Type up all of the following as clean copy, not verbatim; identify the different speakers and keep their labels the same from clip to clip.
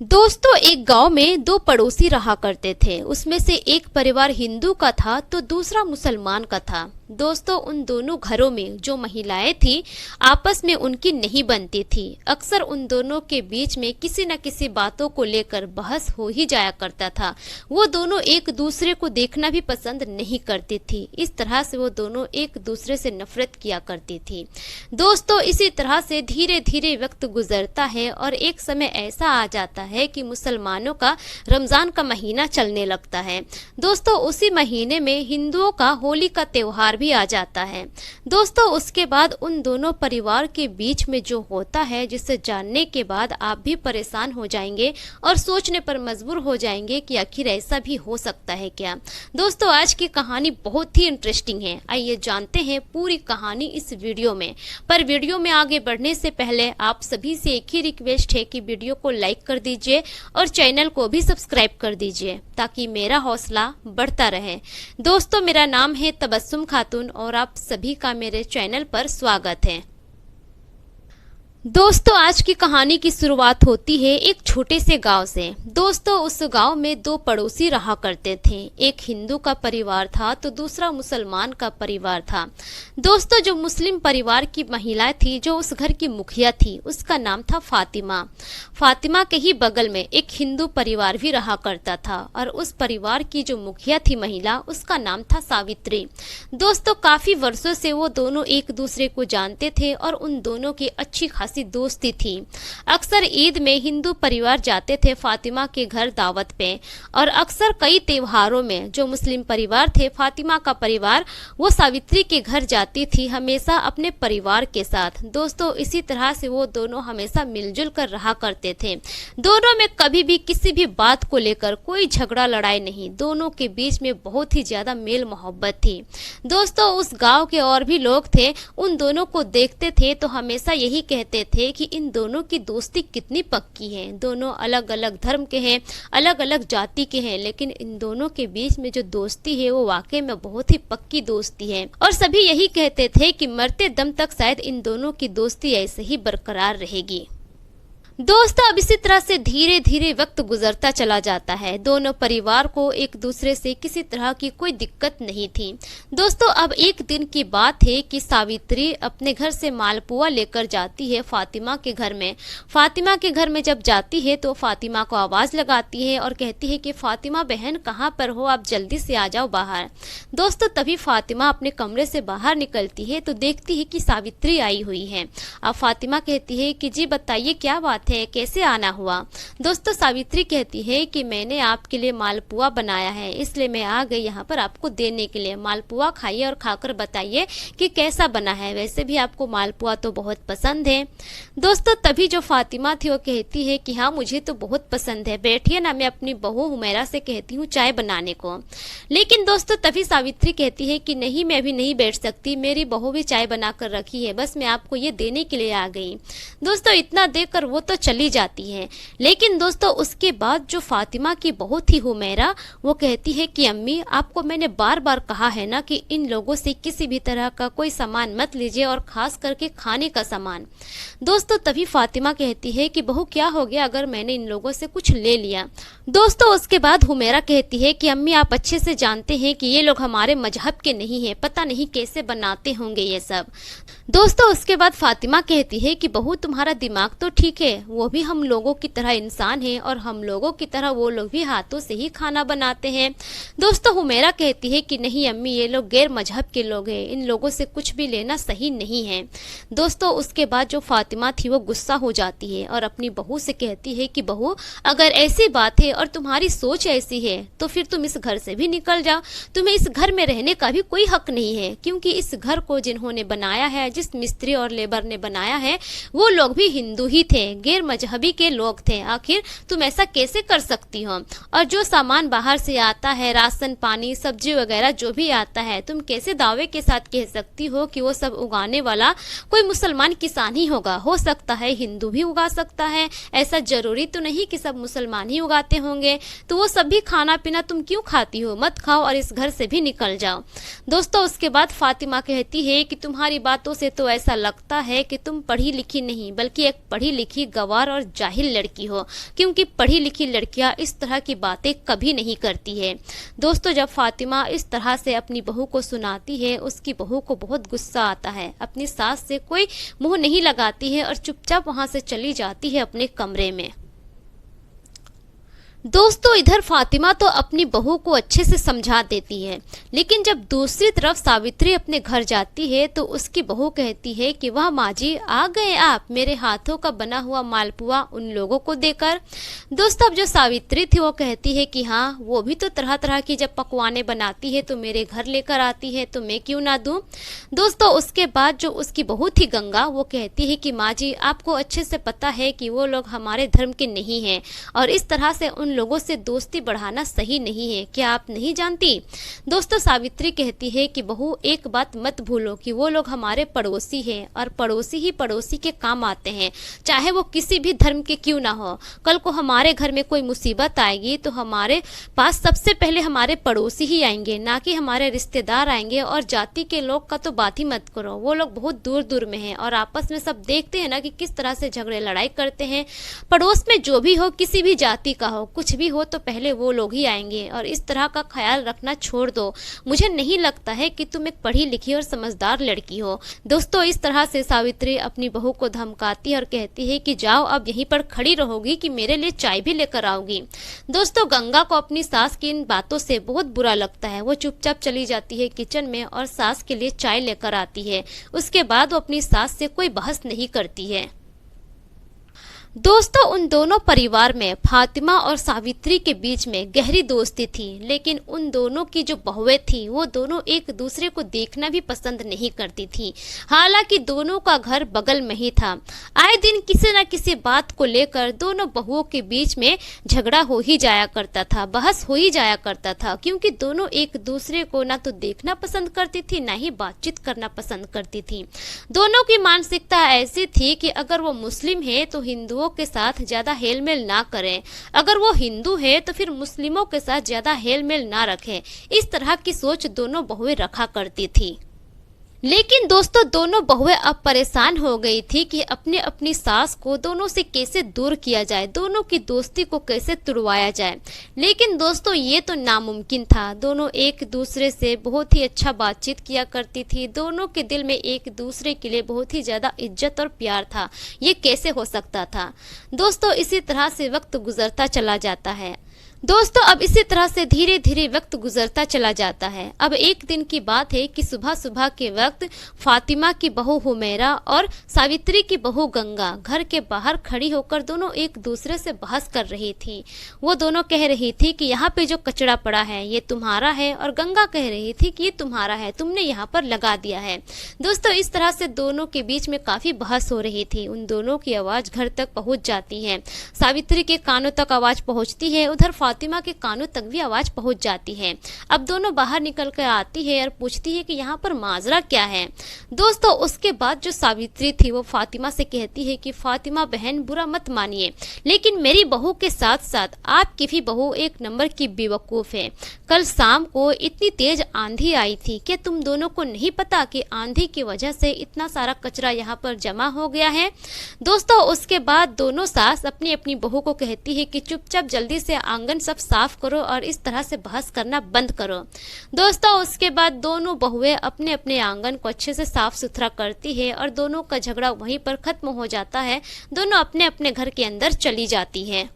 Speaker 1: दोस्तों, एक गांव में दो पड़ोसी रहा करते थे। उसमें से एक परिवार हिंदू का था तो दूसरा मुसलमान का था। दोस्तों, उन दोनों घरों में जो महिलाएं थी आपस में उनकी नहीं बनती थी। अक्सर उन दोनों के बीच में किसी न किसी बातों को लेकर बहस हो ही जाया करता था। वो दोनों एक दूसरे को देखना भी पसंद नहीं करती थी। इस तरह से वो दोनों एक दूसरे से नफरत किया करती थी। दोस्तों, इसी तरह से धीरे धीरे वक्त गुजरता है और एक समय ऐसा आ जाता है कि मुसलमानों का रमजान का महीना चलने लगता है। दोस्तों, उसी महीने में हिंदुओं का होली का त्योहार भी आ जाता है। दोस्तों, उसके बाद उन दोनों परिवार के बीच में जो होता है, जिसे जानने के बाद आप भी परेशान हो जाएंगे और सोचने पर मजबूर हो जाएंगे कि आखिर ऐसा भी हो सकता है क्या। दोस्तों, आज की कहानी बहुत ही इंटरेस्टिंग है। आइए जानते हैं पूरी कहानी इस वीडियो में। पर वीडियो में आगे बढ़ने से पहले आप सभी से एक ही रिक्वेस्ट है कि वीडियो को लाइक कर दीजिए और चैनल को भी सब्सक्राइब कर दीजिए ताकि मेरा हौसला बढ़ता रहे। दोस्तों, मेरा नाम है तबस्सुम खातून और आप सभी का मेरे चैनल पर स्वागत है। दोस्तों, आज की कहानी की शुरुआत होती है एक छोटे से गांव से। दोस्तों, उस गांव में दो पड़ोसी रहा करते थे। एक हिंदू का परिवार था तो दूसरा मुसलमान का परिवार था। दोस्तों, जो मुस्लिम परिवार की महिला थी, जो उस घर की मुखिया थी, उसका नाम था फातिमा। फातिमा के ही बगल में एक हिंदू परिवार भी रहा करता था और उस परिवार की जो मुखिया थी महिला, उसका नाम था सावित्री। दोस्तों, काफी वर्षों से वो दोनों एक दूसरे को जानते थे और उन दोनों की अच्छी दोस्ती थी। अक्सर ईद में हिंदू परिवार जाते थे फातिमा के घर दावत पे और अक्सर कई त्योहारों में जो मुस्लिम परिवार थे, फातिमा का परिवार, वो सावित्री के घर जाती थी हमेशा अपने परिवार के साथ। दोस्तों, इसी तरह से वो दोनों हमेशा मिलजुल कर रहा करते थे। दोनों में कभी भी किसी भी बात को लेकर कोई झगड़ा लड़ाई नहीं। दोनों के बीच में बहुत ही ज्यादा मेल मोहब्बत थी। दोस्तों, उस गांव के और भी लोग थे, उन दोनों को देखते थे तो हमेशा यही कहते थे कि इन दोनों की दोस्ती कितनी पक्की है। दोनों अलग अलग धर्म के हैं, अलग अलग जाति के हैं, लेकिन इन दोनों के बीच में जो दोस्ती है वो वाकई में बहुत ही पक्की दोस्ती है। और सभी यही कहते थे कि मरते दम तक शायद इन दोनों की दोस्ती ऐसे ही बरकरार रहेगी। दोस्तों, अब इसी तरह से धीरे धीरे वक्त गुजरता चला जाता है। दोनों परिवार को एक दूसरे से किसी तरह की कोई दिक्कत नहीं थी। दोस्तों, अब एक दिन की बात है कि सावित्री अपने घर से मालपुआ लेकर जाती है फातिमा के घर में। फातिमा के घर में जब जाती है तो फातिमा को आवाज लगाती है और कहती है कि फातिमा बहन, कहाँ पर हो, आप जल्दी से आ जाओ बाहर। दोस्तों, तभी फातिमा अपने कमरे से बाहर निकलती है तो देखती है कि सावित्री आई हुई है। अब फातिमा कहती है कि जी बताइए क्या बात है, कैसे आना हुआ। दोस्तों, सावित्री कहती है कि मैंने आपके लिए मालपुआ बनाया है, इसलिए मैं आ गई यहाँ पर आपको देने के लिए। मालपुआ खाइए और खाकर बताइए कि कैसा बना है। वैसे भी आपको मालपुआ तो बहुत पसंद है। दोस्तों, तभी जो फातिमा थी वो कहती है कि हाँ, मुझे तो बहुत पसंद है, बैठिए ना, मैं अपनी बहू हुमैरा से कहती हूँ चाय बनाने को। लेकिन दोस्तों, तभी सावित्री कहती है कि नहीं, मैं अभी नहीं बैठ सकती, मेरी बहू भी चाय बनाकर रखी है, बस मैं आपको ये देने के लिए आ गई। दोस्तों, इतना देकर वो तो चली जाती है। लेकिन दोस्तों, उसके बाद जो फातिमा की बहू थी हुमैरा, वो कहती है कि अम्मी, आपको मैंने बार बार कहा है ना कि इन लोगों से किसी भी तरह का कोई सामान मत लीजिए और खास करके खाने का सामान। दोस्तों, तभी फातिमा कहती है कि बहू क्या हो गया अगर मैंने इन लोगों से कुछ ले लिया। दोस्तों, उसके बाद हुमैरा कहती है कि अम्मी, आप अच्छे से जानते हैं कि ये लोग हमारे मजहब के नहीं है, पता नहीं कैसे बनाते होंगे ये सब। दोस्तों, उसके बाद फातिमा कहती है कि बहू, तुम्हारा दिमाग तो ठीक है, वो भी हम लोगों की तरह इंसान है और हम लोगों की तरह वो लोग भी हाथों से ही खाना बनाते हैं। दोस्तों, हुमैरा कहती है कि नहीं अम्मी, ये लोग गैर मजहब के लोग हैं, इन लोगों से कुछ भी लेना सही नहीं है। दोस्तों, उसके बाद जो फातिमा थी वो गुस्सा हो जाती है और अपनी बहू से कहती है कि बहू, अगर ऐसी बात है और तुम्हारी सोच ऐसी है तो फिर तुम इस घर से भी निकल जाओ। तुम्हें इस घर में रहने का भी कोई हक नहीं है, क्योंकि इस घर को जिन्होंने बनाया है, जिस मिस्त्री और लेबर ने बनाया है, वो लोग भी हिंदू ही थे, गैर मजहबी के लोग थे। आखिर तुम ऐसा कैसे कर सकती हो? और जो सामान बाहर से आता है, राशन पानी सब्जी वगैरह जो भी आता है, तुम कैसे दावे के साथ कह सकती हो कि वो सब उगाने वाला कोई मुसलमान किसान ही होगा? हो सकता है हिंदू भी उगा सकता है, ऐसा जरूरी तो नहीं कि सब मुसलमान ही उगाते होंगे। तो वो सब भी खाना पीना तुम क्यों खाती हो? मत खाओ और इस घर से भी निकल जाओ। दोस्तों, उसके बाद फातिमा कहती है कि तुम्हारी बातों से तो ऐसा लगता है कि तुम पढ़ी लिखी नहीं बल्कि एक पढ़ी लिखी गंवार और जाहिल लड़की हो, क्योंकि पढ़ी लिखी लड़कियां इस तरह की बातें कभी नहीं करती है। दोस्तों, जब फातिमा इस तरह से अपनी बहू को सुनाती है, उसकी बहू को बहुत गुस्सा आता है, अपनी सास से कोई मुंह नहीं लगाती है और चुपचाप वहां से चली जाती है अपने कमरे में। दोस्तों, इधर फातिमा तो अपनी बहू को अच्छे से समझा देती है, लेकिन जब दूसरी तरफ सावित्री अपने घर जाती है तो उसकी बहू कहती है कि वाह माँ जी, आ गए आप मेरे हाथों का बना हुआ मालपुआ उन लोगों को देकर। दोस्तों, अब जो सावित्री थी वो कहती है कि हाँ, वो भी तो तरह तरह की जब पकवानें बनाती है तो मेरे घर लेकर आती है, तो मैं क्यों ना दूं। दोस्तों, उसके बाद जो उसकी बहू थी गंगा, वो कहती है कि माँ जी, आपको अच्छे से पता है कि वो लोग हमारे धर्म के नहीं हैं और इस तरह से उन लोगों से दोस्ती बढ़ाना सही नहीं है, क्या आप नहीं जानती। दोस्तों, सावित्री कहती है कि बहू, एक बात मत भूलो कि वो लोग हमारे पड़ोसी हैं और पड़ोसी ही पड़ोसी के काम आते हैं, चाहे वो किसी भी धर्म के क्यों ना हो। कल को हमारे घर में कोई मुसीबत आएगी तो हमारे पास सबसे पहले हमारे पड़ोसी ही आएंगे, ना कि हमारे रिश्तेदार आएंगे। और जाति के लोग का तो बात ही मत करो, वो लोग बहुत दूर दूर में हैं और आपस में सब देखते हैं ना कि किस तरह से झगड़े लड़ाई करते हैं। पड़ोस में जो भी हो, किसी भी जाति का हो, कुछ भी हो, तो पहले वो लोग ही आएंगे और इस तरह का ख्याल रखना छोड़ दो। मुझे नहीं लगता है कि तुम एक पढ़ी लिखी और समझदार लड़की हो। दोस्तों, इस तरह से सावित्री अपनी बहू को धमकाती है और कहती है कि जाओ, अब यहीं पर खड़ी रहोगी कि मेरे लिए चाय भी लेकर आओगी। दोस्तों, गंगा को अपनी सास की इन बातों से बहुत बुरा लगता है। वो चुपचाप चली जाती है किचन में और सास के लिए चाय लेकर आती है। उसके बाद वो अपनी सास से कोई बहस नहीं करती है। दोस्तों, उन दोनों परिवार में फातिमा और सावित्री के बीच में गहरी दोस्ती थी, लेकिन उन दोनों की जो बहुएं थी वो दोनों एक दूसरे को देखना भी पसंद नहीं करती थी। हालांकि दोनों का घर बगल में ही था। आए दिन किसी न किसी बात को लेकर दोनों बहुओं के बीच में झगड़ा हो ही जाया करता था, बहस हो ही जाया करता था, क्योंकि दोनों एक दूसरे को ना तो देखना पसंद करती थी, ना ही बातचीत करना पसंद करती थी। दोनों की मानसिकता ऐसी थी कि अगर वो मुस्लिम है तो हिंदुओं के साथ ज्यादा हेलमेल ना करें, अगर वो हिंदू है तो फिर मुस्लिमों के साथ ज्यादा हेलमेल ना रखें। इस तरह की सोच दोनों बहुएं रखा करती थी। लेकिन दोस्तों, दोनों बहुएं अब परेशान हो गई थी कि अपने अपनी सास को दोनों से कैसे दूर किया जाए, दोनों की दोस्ती को कैसे तुड़वाया जाए। लेकिन दोस्तों, ये तो नामुमकिन था। दोनों एक दूसरे से बहुत ही अच्छा बातचीत किया करती थी, दोनों के दिल में एक दूसरे के लिए बहुत ही ज्यादा इज्जत और प्यार था। ये कैसे हो सकता था। दोस्तों, इसी तरह से वक्त गुजरता चला जाता है। दोस्तों, अब इसी तरह से धीरे धीरे वक्त गुजरता चला जाता है। अब एक दिन की बात है कि सुबह सुबह के वक्त फातिमा की बहू हुमैरा और सावित्री की बहू गंगा घर के बाहर खड़ी होकर दोनों एक दूसरे से बहस कर रही थी। वो दोनों कह रही थी कि यहाँ पे जो कचरा पड़ा है ये तुम्हारा है, और गंगा कह रही थी कि ये तुम्हारा है, तुमने यहाँ पर लगा दिया है। दोस्तों, इस तरह से दोनों के बीच में काफी बहस हो रही थी। उन दोनों की आवाज घर तक पहुंच जाती है। सावित्री के कानों तक आवाज पहुंचती है, उधर फातिमा के कानों तक भी आवाज पहुंच जाती है। अब दोनों बाहर निकल कर आती है और पूछती है कि यहाँ पर माजरा क्या है। दोस्तों, उसके बाद जो सावित्री थी वो फातिमा से कहती है कि फातिमा बहन, बुरा मत मानिए, लेकिन मेरी बहू के साथ साथ आपकी भी बहू एक नंबर की बेवकूफ है। कल शाम को इतनी तेज आंधी आई थी, क्या तुम दोनों को नहीं पता कि आंधी की वजह से इतना सारा कचरा यहाँ पर जमा हो गया है। दोस्तों, उसके बाद दोनों सास अपनी अपनी बहू को कहती है कि चुपचाप जल्दी से आंगन सब साफ करो और इस तरह से बहस करना बंद करो। दोस्तों, उसके बाद दोनों बहुएं अपने अपने आंगन को अच्छे से साफ सुथरा करती है और दोनों का झगड़ा वहीं पर खत्म हो जाता है। दोनों अपने अपने घर के अंदर चली जाती है।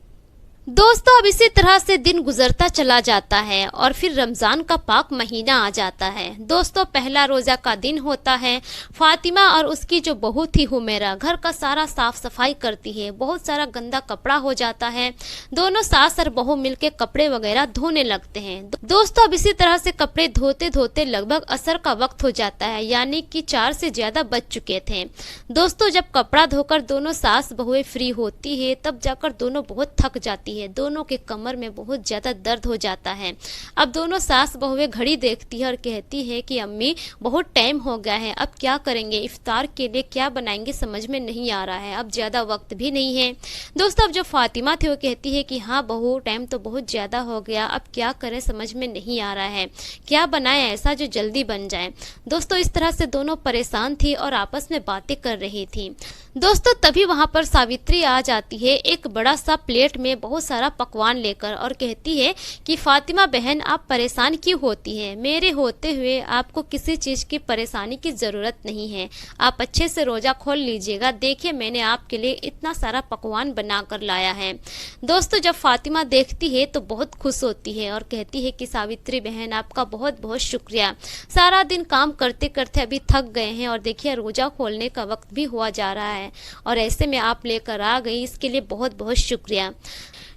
Speaker 1: दोस्तों, अब इसी तरह से दिन गुजरता चला जाता है और फिर रमज़ान का पाक महीना आ जाता है। दोस्तों, पहला रोज़ा का दिन होता है। फातिमा और उसकी जो बहू थी हुमैरा घर का सारा साफ सफाई करती है। बहुत सारा गंदा कपड़ा हो जाता है। दोनों सास और बहू मिलके कपड़े वगैरह धोने लगते हैं। दोस्तों, अब इसी तरह से कपड़े धोते धोते लगभग असर का वक्त हो जाता है, यानी कि 4 से ज़्यादा बज चुके थे। दोस्तों, जब कपड़ा धोकर दोनों सास बहुएं फ्री होती है तब जाकर दोनों बहुत थक जाती है। दोनों के कमर में बहुत ज्यादा दर्द हो जाता है। अब दोनों सास बहुएं घड़ी देखती है और कहती है कि अम्मी, बहुत टाइम हो गया है, अब क्या करेंगे, इफ्तार के लिए क्या बनाएंगे समझ में नहीं आ रहा है, अब ज्यादा वक्त भी नहीं है। दोस्तों, अब जो फातिमा थी वो कहती है कि हाँ बहू, टाइम तो बहुत ज्यादा हो गया, अब क्या करें समझ में नहीं आ रहा है, क्या बनाए ऐसा जो जल्दी बन जाए। दोस्तों, इस तरह से दोनों परेशान थी और आपस में बातें कर रही थी। दोस्तों तभी वहां पर सावित्री आ जाती है एक बड़ा सा प्लेट में बहुत सारा पकवान लेकर और कहती है कि फातिमा बहन आप परेशान क्यों होती हैं, मेरे होते हुए आपको किसी चीज़ की परेशानी की ज़रूरत नहीं है, आप अच्छे से रोज़ा खोल लीजिएगा, देखिए मैंने आपके लिए इतना सारा पकवान बना कर लाया है। दोस्तों जब फातिमा देखती है तो बहुत खुश होती है और कहती है कि सावित्री बहन आपका बहुत बहुत शुक्रिया, सारा दिन काम करते करते अभी थक गए हैं और देखिए रोज़ा खोलने का वक्त भी हुआ जा रहा है और ऐसे में आप लेकर आ गई, इसके लिए बहुत बहुत शुक्रिया।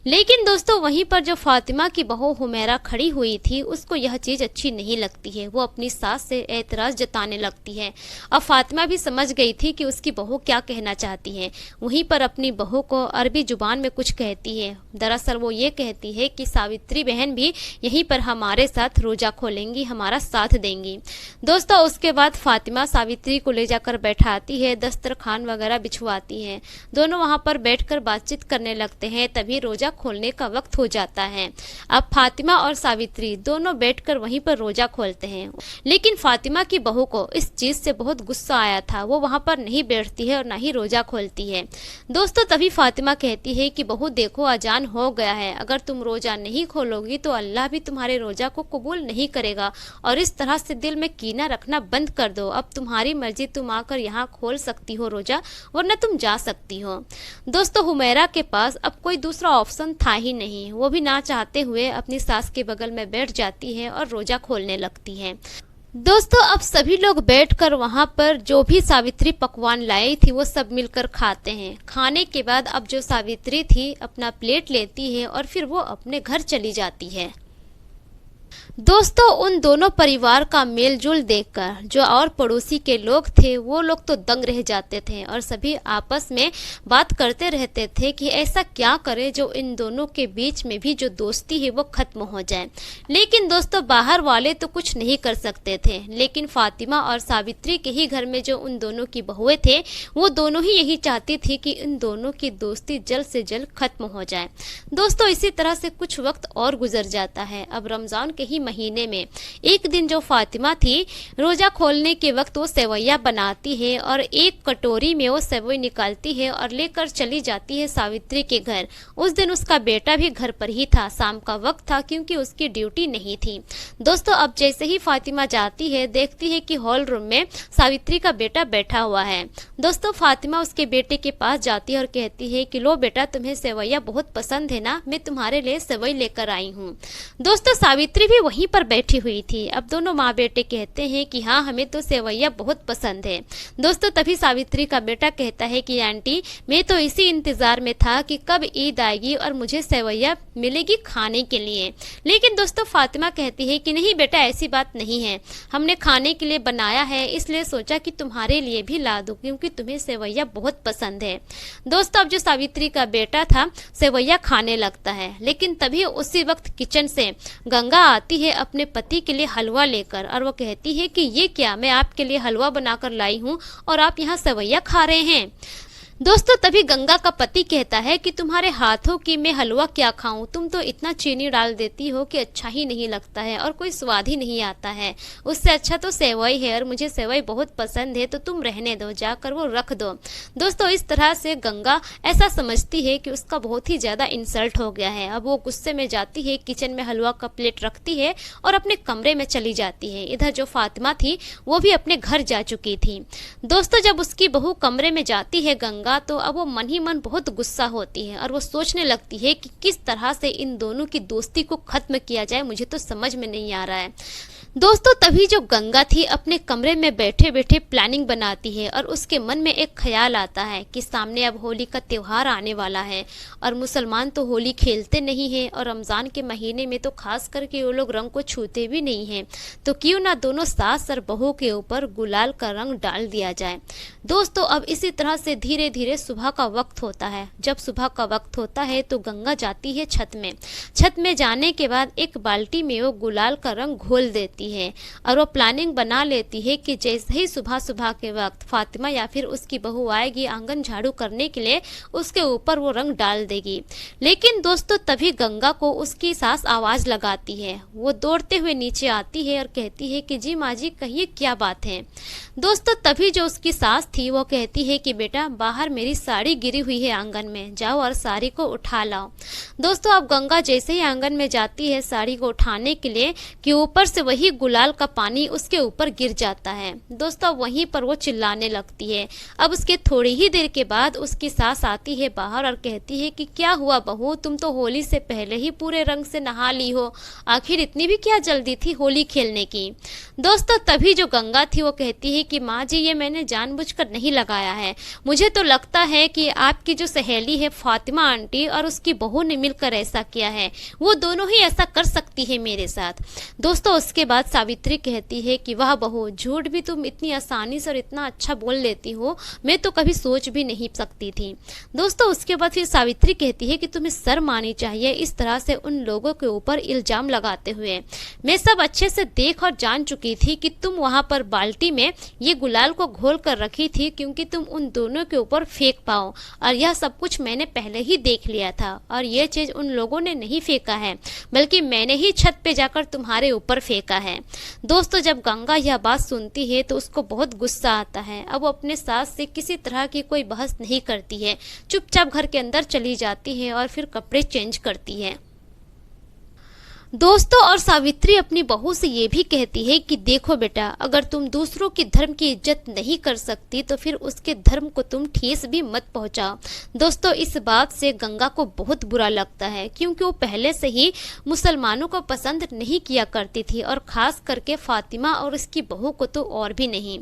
Speaker 1: लेकिन दोस्तों वहीं पर जो फातिमा की बहू हुमैरा खड़ी हुई थी उसको यह चीज़ अच्छी नहीं लगती है, वो अपनी सास से एतराज़ जताने लगती है। अब फातिमा भी समझ गई थी कि उसकी बहू क्या कहना चाहती है, वहीं पर अपनी बहू को अरबी जुबान में कुछ कहती है। दरअसल वो ये कहती है कि सावित्री बहन भी यहीं पर हमारे साथ रोज़ा खोलेंगी, हमारा साथ देंगी। दोस्तों उसके बाद फातिमा सावित्री को ले जाकर बैठाती है, दस्तरखान वगैरह बिछवाती है, दोनों वहाँ पर बैठकर बातचीत करने लगते हैं। तभी रोज़ा खोलने का वक्त हो जाता है। अब फातिमा और सावित्री दोनों बैठकर वहीं पर रोजा खोलते हैं, लेकिन फातिमा की बहू को इस चीज से बहुत गुस्सा आया था, वो वहां पर नहीं बैठती है और ना ही रोजा खोलती है। दोस्तों तभी फातिमा कहती है कि बहू देखो अजान हो गया है, अगर तुम रोजा नहीं खोलोगी तो अल्लाह भी तुम्हारे रोजा को कबूल नहीं करेगा और इस तरह से दिल में कीना रखना बंद कर दो। अब तुम्हारी मर्जी, तुम आकर यहाँ खोल सकती हो रोजा, वरना तुम जा सकती हो। दोस्तों हुमैरा के पास अब कोई दूसरा ऑप्शन था ही नहीं, वो भी ना चाहते हुए अपनी सास के बगल में बैठ जाती है और रोजा खोलने लगती है। दोस्तों अब सभी लोग बैठकर वहां पर जो भी सावित्री पकवान लाई थी वो सब मिलकर खाते हैं। खाने के बाद अब जो सावित्री थी अपना प्लेट लेती है और फिर वो अपने घर चली जाती है। दोस्तों उन दोनों परिवार का मेलजोल देखकर जो और पड़ोसी के लोग थे वो लोग तो दंग रह जाते थे और सभी आपस में बात करते रहते थे कि ऐसा क्या करें जो इन दोनों के बीच में भी जो दोस्ती है वो खत्म हो जाए। लेकिन दोस्तों बाहर वाले तो कुछ नहीं कर सकते थे, लेकिन फातिमा और सावित्री के ही घर में जो उन दोनों की बहुएं थे वो दोनों ही यही चाहती थी कि इन दोनों की दोस्ती जल्द से जल्द खत्म हो जाए। दोस्तों इसी तरह से कुछ वक्त और गुजर जाता है। अब रमजान के ही महीने में एक दिन जो फातिमा थी रोजा खोलने के वक्त वो सेवैया बनाती है और एक कटोरी में वो सेवई निकालती है और लेकर चली जाती है सावित्री के घर। उस दिन उसका बेटा भी घर पर ही था, शाम का वक्त था क्योंकि उसकी ड्यूटी नहीं थी। दोस्तों अब जैसे ही फातिमा जाती है देखती है कि हॉल रूम में सावित्री का बेटा बैठा हुआ है। दोस्तों फातिमा उसके बेटे के पास जाती है और कहती है कि लो बेटा तुम्हें सेवैया बहुत पसंद है ना, मैं तुम्हारे लिए सेवई लेकर आई हूँ। दोस्तों सावित्री भी वहीं पर बैठी हुई थी। अब दोनों माँ बेटे कहते हैं कि हाँ हमें तो सेवैया बहुत पसंद है। दोस्तों तभी सावित्री का बेटा कहता है कि आंटी मैं तो इसी इंतजार में था कि कब ईद आएगी और मुझे सेवैया मिलेगी खाने के लिए। लेकिन दोस्तों फातिमा कहती है कि नहीं बेटा ऐसी बात नहीं है, हमने खाने के लिए बनाया है इसलिए सोचा कि तुम्हारे लिए भी ला दूं क्योंकि तुम्हें सेवैया बहुत पसंद है। दोस्तों अब जो सावित्री का बेटा था सेवैया खाने लगता है, लेकिन तभी उसी वक्त किचन से गंगा आती है अपने पति के लिए हलवा लेकर और वो कहती है कि ये क्या, मैं आपके लिए हलवा बनाकर लाई हूँ और आप यहाँ सेवैया खा रहे हैं। दोस्तों तभी गंगा का पति कहता है कि तुम्हारे हाथों की मैं हलवा क्या खाऊं, तुम तो इतना चीनी डाल देती हो कि अच्छा ही नहीं लगता है और कोई स्वाद ही नहीं आता है, उससे अच्छा तो सेवई है और मुझे सेवई बहुत पसंद है तो तुम रहने दो, जाकर वो रख दो। दोस्तों इस तरह से गंगा ऐसा समझती है कि उसका बहुत ही ज़्यादा इंसल्ट हो गया है। अब वो गुस्से में जाती है, किचन में हलवा का प्लेट रखती है और अपने कमरे में चली जाती है। इधर जो फातिमा थी वो भी अपने घर जा चुकी थी। दोस्तों जब उसकी बहू कमरे में जाती है गंगा तो अब वो मन ही मन बहुत गुस्सा होती है और वो सोचने लगती है कि किस तरह से इन दोनों की दोस्ती को खत्म किया जाए, मुझे तो समझ में नहीं आ रहा है। दोस्तों तभी जो गंगा थी अपने कमरे में बैठे बैठे प्लानिंग बनाती है और उसके मन में एक ख्याल आता है कि सामने अब होली का त्यौहार आने वाला है और मुसलमान तो होली खेलते नहीं हैं और रमज़ान के महीने में तो खास करके वो लोग रंग को छूते भी नहीं हैं, तो क्यों ना दोनों सास और बहू के ऊपर गुलाल का रंग डाल दिया जाए। दोस्तों अब इसी तरह से धीरे धीरे सुबह का वक्त होता है। जब सुबह का वक्त होता है तो गंगा जाती है छत में। छत में जाने के बाद एक बाल्टी में वो गुलाल का रंग घोल देती जाती है और वो प्लानिंग बना लेती है कि जैसे ही सुबह सुबह के वक्त फातिमा या फिर उसकी बहू आएगी आंगन झाड़ू करने के लिए, उसके ऊपर वो रंग डाल देगी। लेकिन दोस्तों तभी गंगा को उसकी सास आवाज लगाती है। वो दौड़ते हुए नीचे आती है और कहती है कि जी माँ जी कहिए क्या बात है। दोस्तों तभी जो उसकी सास थी वो कहती है कि बेटा बाहर मेरी साड़ी गिरी हुई है आंगन में, जाओ और साड़ी को उठा लाओ। दोस्तों अब गंगा जैसे ही आंगन में जाती है साड़ी को उठाने के लिए कि ऊपर से वही गुलाल का पानी उसके ऊपर गिर जाता है। दोस्तों वहीं पर वो चिल्लाने लगती है। अब उसके थोड़ी ही देर के बाद उसकी सास आती है बाहर और कहती है कि क्या हुआ बहू, तुम तो होली से पहले ही पूरे रंग से नहा ली हो, आखिर इतनी भी क्या जल्दी थी होली खेलने की। दोस्तों तभी जो गंगा थी वो कहती है कि माँ जी ये मैंने जानबूझकर नहीं लगाया है, मुझे तो लगता है कि आपकी जो सहेली है फातिमा आंटी और उसकी बहू ने मिलकर ऐसा किया है, वो दोनों ही ऐसा कर सकती है मेरे साथ। दोस्तों उसके बाद सावित्री कहती है कि वाह बहू, झूठ भी तुम इतनी आसानी से और इतना अच्छा बोल लेती हो, मैं तो कभी सोच भी नहीं सकती थी। दोस्तों उसके बाद फिर सावित्री कहती है कि तुम्हें शर्म आनी चाहिए इस तरह से उन लोगों के ऊपर इल्जाम लगाते हुए। मैं सब अच्छे से देख और जान चुकी थी कि तुम वहां पर बाल्टी में ये गुलाल को घोल कर रखी थी क्योंकि तुम उन दोनों के ऊपर फेंक पाओ, और यह सब कुछ मैंने पहले ही देख लिया था। और ये चीज उन लोगों ने नहीं फेंका है बल्कि मैंने ही छत पे जाकर तुम्हारे ऊपर फेंका है। दोस्तों जब गंगा यह बात सुनती है तो उसको बहुत गुस्सा आता है। अब वो अपने सास से किसी तरह की कोई बहस नहीं करती है, चुपचाप घर के अंदर चली जाती है और फिर कपड़े चेंज करती है। दोस्तों और सावित्री अपनी बहू से ये भी कहती है कि देखो बेटा, अगर तुम दूसरों के धर्म की इज्जत नहीं कर सकती तो फिर उसके धर्म को तुम ठेस भी मत पहुंचाओ। दोस्तों इस बात से गंगा को बहुत बुरा लगता है क्योंकि वो पहले से ही मुसलमानों को पसंद नहीं किया करती थी और खास करके फातिमा और उसकी बहू को तो और भी नहीं।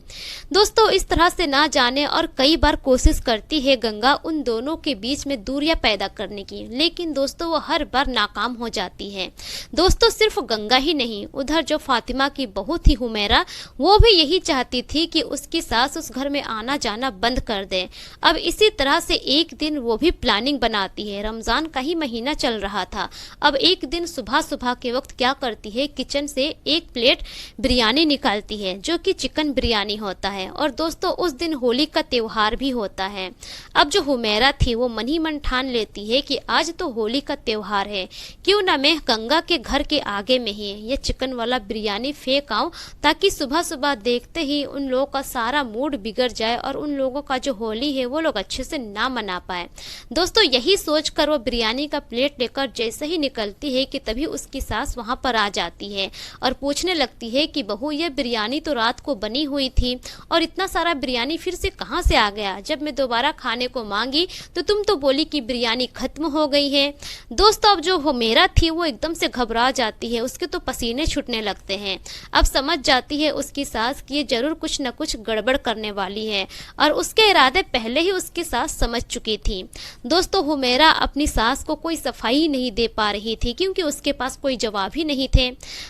Speaker 1: दोस्तों इस तरह से ना जाने और कई बार कोशिश करती है गंगा उन दोनों के बीच में दूरियां पैदा करने की, लेकिन दोस्तों वो हर बार नाकाम हो जाती है। दोस्तों सिर्फ गंगा ही नहीं, उधर जो फातिमा की बहू थी हुमैरा, वो भी यही चाहती थी कि उसकी सास उस घर में आना जाना बंद कर दे। अब इसी तरह से एक दिन वो भी प्लानिंग बनाती है। रमजान का ही महीना चल रहा था। अब एक दिन सुबह सुबह के वक्त क्या करती है, किचन से एक प्लेट बिरयानी निकालती है जो कि चिकन बिरयानी होता है। और दोस्तों उस दिन होली का त्योहार भी होता है। अब जो हुमैरा थी वो मन ही मन ठान लेती है कि आज तो होली का त्योहार है, क्यों ना मैं गंगा के घर के आगे में ही ये चिकन वाला बिरयानी फेंक आऊं ताकि सुबह सुबह देखते ही उन लोगों का सारा मूड बिगड़ जाए और उन लोगों का जो होली है वो लोग अच्छे से ना मना पाए। दोस्तों यही सोचकर वो बिरयानी का प्लेट लेकर जैसे ही निकलती है कि तभी उसकी सास वहां पर आ जाती है और पूछने लगती है कि बहू ये बिरयानी तो रात को बनी हुई थी और इतना सारा बिरयानी फिर से कहाँ से आ गया, जब मैं दोबारा खाने को मांगी तो तुम तो बोली कि बिरयानी खत्म हो गई है। दोस्तों अब जो हुमैरा थी वो एकदम से घबरा जाती है, उसके तो पसीने छूटने लगते हैं। अब समझ जाती है उसकी सास कि ये जरूर कुछ न कुछ गड़बड़ करने वाली है और उसके इरादे पहले ही उसकी सास समझ चुकी थी। दोस्तों हुमैरा अपनी सास को कोई सफाई नहीं दे पा रही थी क्योंकि उसके पास कोई जवाब ही नहीं थे।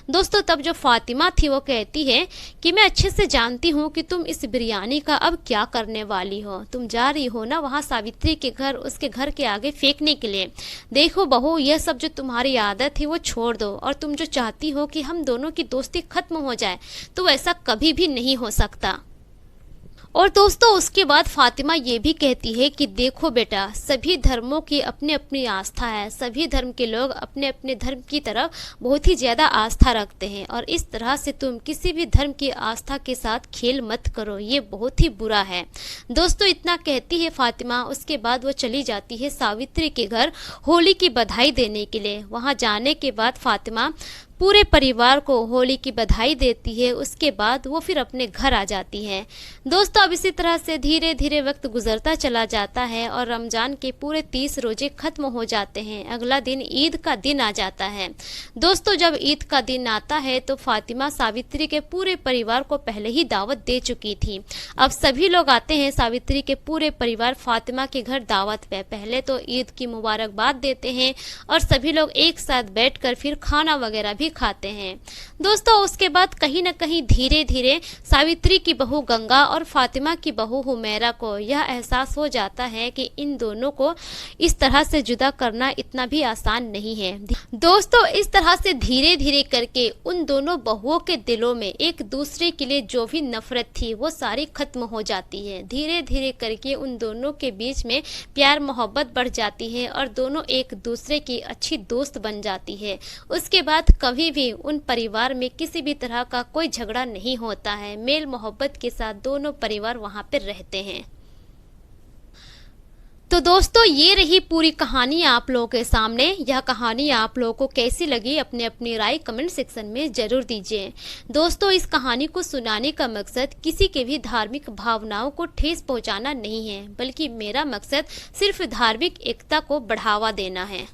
Speaker 1: दोस्तों तब जो फातिमा थी वो कहती है कि मैं अच्छे से जानती हूँ कि तुम इस बिरयानी का अब क्या करने वाली हो, तुम जा रही हो ना वहाँ सावित्री के घर, उसके घर के आगे फेंकने के लिए। देखो बहू यह सब जो तुम्हारी आदत है वो छोड़ दो और तुम जो चाहती हो कि हम दोनों की दोस्ती खत्म हो जाए तो ऐसा कभी भी नहीं हो सकता। और दोस्तों उसके बाद फातिमा ये भी कहती है कि देखो बेटा, सभी धर्मों की अपनी अपनी आस्था है, सभी धर्म के लोग अपने अपने धर्म की तरफ बहुत ही ज़्यादा आस्था रखते हैं और इस तरह से तुम किसी भी धर्म की आस्था के साथ खेल मत करो, ये बहुत ही बुरा है। दोस्तों इतना कहती है फातिमा, उसके बाद वो चली जाती है सावित्री के घर होली की बधाई देने के लिए। वहाँ जाने के बाद फातिमा पूरे परिवार को होली की बधाई देती है, उसके बाद वो फिर अपने घर आ जाती है। दोस्तों अब इसी तरह से धीरे धीरे वक्त गुजरता चला जाता है और रमजान के पूरे 30 रोजे खत्म हो जाते हैं। अगला दिन ईद का दिन आ जाता है। दोस्तों जब ईद का दिन आता है तो फातिमा सावित्री के पूरे परिवार को पहले ही दावत दे चुकी थी। अब सभी लोग आते हैं, सावित्री के पूरे परिवार फातिमा के घर दावत पे। पहले तो ईद की मुबारकबाद देते हैं और सभी लोग एक साथ बैठकर फिर खाना वगैरह भी भी खाते हैं। दोस्तों उसके बाद कहीं न कहीं धीरे धीरे सावित्री की बहू गंगा और फातिमा की बहू हुमैरा को यह एहसास हो जाता है कि इन दोनों को इस तरह से जुदा करना इतना भी आसान नहीं है। दोस्तों इस तरह से धीरे धीरे करके उन दोनों बहुओं के दिलों में एक दूसरे के लिए जो भी नफरत थी वो सारी खत्म हो जाती है। धीरे धीरे करके उन दोनों के बीच में प्यार मोहब्बत बढ़ जाती है और दोनों एक दूसरे की अच्छी दोस्त बन जाती है। उसके बाद कभी भी उन परिवार में किसी भी तरह का कोई झगड़ा नहीं होता है। मेल मोहब्बत के साथ दोनों परिवार वहां पर रहते हैं। तो दोस्तों ये रही पूरी कहानी आप लोगों के सामने। यह कहानी आप लोगों को कैसी लगी अपनी अपनी राय कमेंट सेक्शन में जरूर दीजिए। दोस्तों इस कहानी को सुनाने का मकसद किसी के भी धार्मिक भावनाओं को ठेस पहुंचाना नहीं है, बल्कि मेरा मकसद सिर्फ धार्मिक एकता को बढ़ावा देना है।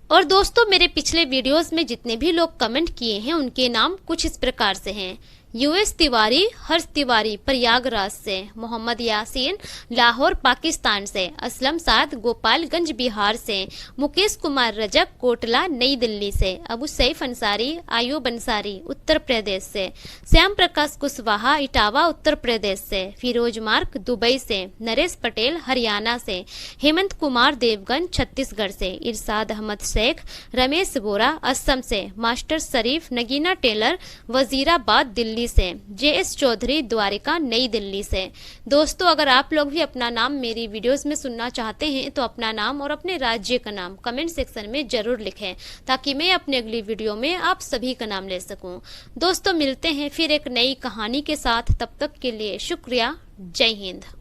Speaker 1: और दोस्तों मेरे पिछले वीडियोस में जितने भी लोग कमेंट किए हैं उनके नाम कुछ इस प्रकार से हैं। यूएस तिवारी, हर्ष तिवारी प्रयागराज से, मोहम्मद यासीन लाहौर पाकिस्तान से, असलम साद गोपालगंज बिहार से, मुकेश कुमार रजक कोटला नई दिल्ली से, अबू सैफ अंसारी आयूब अंसारी उत्तर प्रदेश से, श्याम प्रकाश कुशवाहा इटावा उत्तर प्रदेश से, फिरोज मार्क दुबई से, नरेश पटेल हरियाणा से, हेमंत कुमार देवगन छत्तीसगढ़ से, इरशाद अहमद शेख, रमेश बोरा असम से, मास्टर शरीफ नगीना टेलर वजीराबाद दिल्ली से, जेएस चौधरी द्वारिका नई दिल्ली से। दोस्तों अगर आप लोग भी अपना नाम मेरी वीडियोस में सुनना चाहते हैं तो अपना नाम और अपने राज्य का नाम कमेंट सेक्शन में जरूर लिखें, ताकि मैं अपने अगली वीडियो में आप सभी का नाम ले सकूं। दोस्तों मिलते हैं फिर एक नई कहानी के साथ, तब तक के लिए शुक्रिया। जय हिंद।